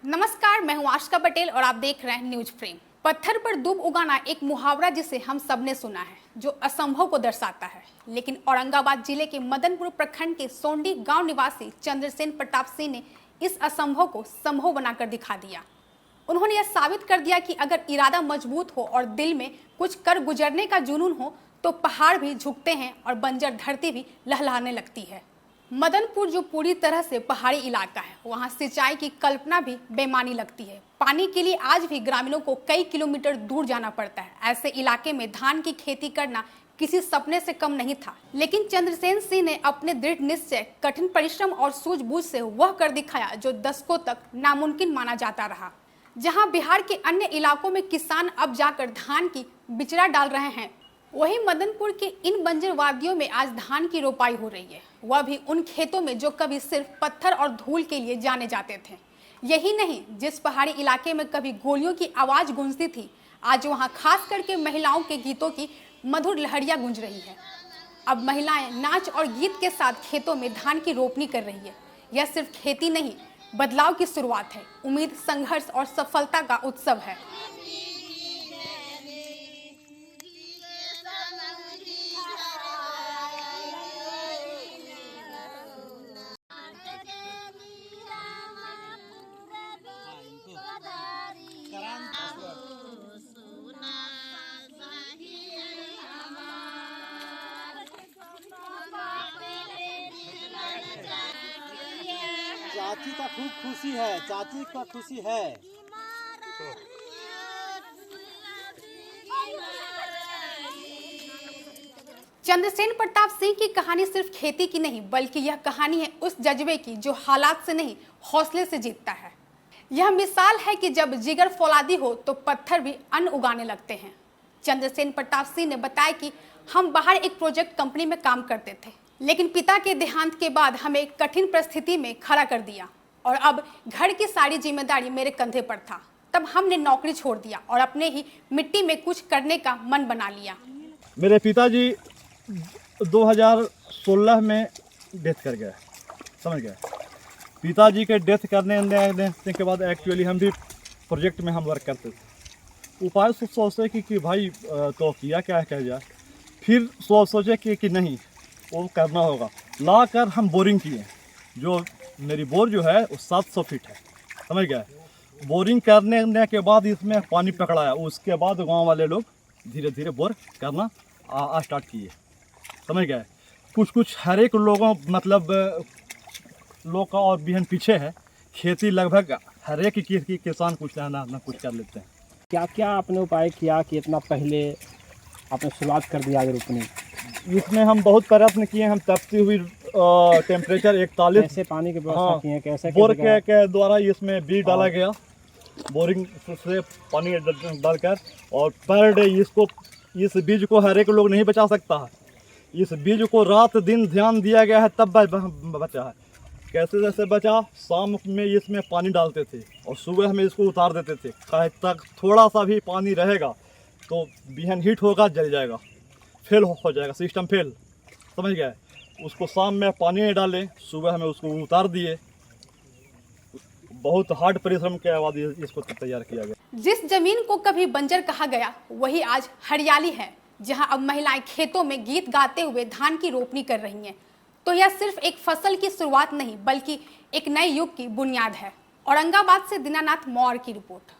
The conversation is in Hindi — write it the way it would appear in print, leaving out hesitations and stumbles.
नमस्कार, मैं हूं आशिका पटेल और आप देख रहे हैं न्यूज फ्रेम। पत्थर पर दूब उगाना एक मुहावरा जिसे हम सबने सुना है, जो असंभव को दर्शाता है। लेकिन औरंगाबाद जिले के मदनपुर प्रखंड के सोंडी गांव निवासी चंद्रसेन प्रताप सिंह ने इस असंभव को संभव बनाकर दिखा दिया। उन्होंने यह साबित कर दिया कि अगर इरादा मजबूत हो और दिल में कुछ कर गुजरने का जुनून हो तो पहाड़ भी झुकते हैं और बंजर धरती भी लहलहाने लगती है। मदनपुर जो पूरी तरह से पहाड़ी इलाका है, वहाँ सिंचाई की कल्पना भी बेमानी लगती है। पानी के लिए आज भी ग्रामीणों को कई किलोमीटर दूर जाना पड़ता है। ऐसे इलाके में धान की खेती करना किसी सपने से कम नहीं था। लेकिन चंद्रसेन सिंह ने अपने दृढ़ निश्चय, कठिन परिश्रम और सूझबूझ से वह कर दिखाया जो दशकों तक नामुमकिन माना जाता रहा। जहाँ बिहार के अन्य इलाकों में किसान अब जाकर धान की बिचड़ा डाल रहे हैं, वहीं मदनपुर के इन बंजर वादियों में आज धान की रोपाई हो रही है, वह भी उन खेतों में जो कभी सिर्फ पत्थर और धूल के लिए जाने जाते थे। यही नहीं, जिस पहाड़ी इलाके में कभी गोलियों की आवाज गूंजती थी, आज वहां खास करके महिलाओं के गीतों की मधुर लहरियां गूंज रही है। अब महिलाएं नाच और गीत के साथ खेतों में धान की रोपनी कर रही है। यह सिर्फ खेती नहीं, बदलाव की शुरुआत है। उम्मीद, संघर्ष और सफलता का उत्सव है। चाची का खूब खुशी है, चाची का खुशी है। चंद्रसेन प्रताप सिंह की कहानी सिर्फ खेती की नहीं, बल्कि यह कहानी है उस जज्बे की जो हालात से नहीं, हौसले से जीतता है। यह मिसाल है कि जब जिगर फौलादी हो तो पत्थर भी अन्न उगाने लगते हैं। चंद्रसेन प्रताप सिंह ने बताया कि हम बाहर एक प्रोजेक्ट कंपनी में काम करते थे, लेकिन पिता के देहांत के बाद हमें कठिन परिस्थिति में खड़ा कर दिया और अब घर की सारी जिम्मेदारी मेरे कंधे पर था। तब हमने नौकरी छोड़ दिया और अपने ही मिट्टी में कुछ करने का मन बना लिया। मेरे पिताजी 2016 में डेथ कर गए, समझ गए। पिताजी के डेथ करने के बाद एक्चुअली हम भी प्रोजेक्ट में हम वर्क करते थे। उपाय सोचे कि भाई तो किया क्या है, कह जाए। फिर सोचे कि नहीं, वो करना होगा। ला कर हम बोरिंग किए। जो मेरी बोर जो है वो 700 फीट है, समझ गए। बोरिंग करने के बाद इसमें पानी पकड़ाया। उसके बाद गांव वाले लोग धीरे धीरे बोर करना स्टार्ट किए, समझ गए। कुछ हर एक लोगों मतलब लोग का और बिहन पीछे है। खेती लगभग हर एक की किसान कुछ ना कुछ कर लेते हैं। क्या क्या आपने उपाय किया कि इतना पहले आपने शुरुआत कर दिया रोपनी? इसमें हम बहुत प्रयत्न किए। हम तपती हुई टेम्परेचर 41 कैसे पानी की व्यवस्था की है, कैसे बोर के द्वारा इसमें बीज डाला गया, बोरिंग से पानी डालकर। और पर डे इस बीज को हर एक लोग नहीं बचा सकता है। इस बीज को रात दिन ध्यान दिया गया है, तब बचा है। कैसे जैसे बचा, शाम में इसमें पानी डालते थे और सुबह में इसको उतार देते थे। कहे तक थोड़ा सा भी पानी रहेगा तो बिहन हीट होगा, जल जाएगा, फेल हो जाएगा, सिस्टम फेल, समझ गए। उसको शाम में पानी डाले, सुबह में उसको उतार दिए। बहुत हार्ड परिश्रम के बाद इसको तैयार किया गया। जिस जमीन को कभी बंजर कहा गया, वही आज हरियाली है, जहां अब महिलाएं खेतों में गीत गाते हुए धान की रोपनी कर रही हैं। तो यह सिर्फ एक फसल की शुरुआत नहीं, बल्कि एक नए युग की बुनियाद है। औरंगाबाद से दीनानाथ मौर्य की रिपोर्ट।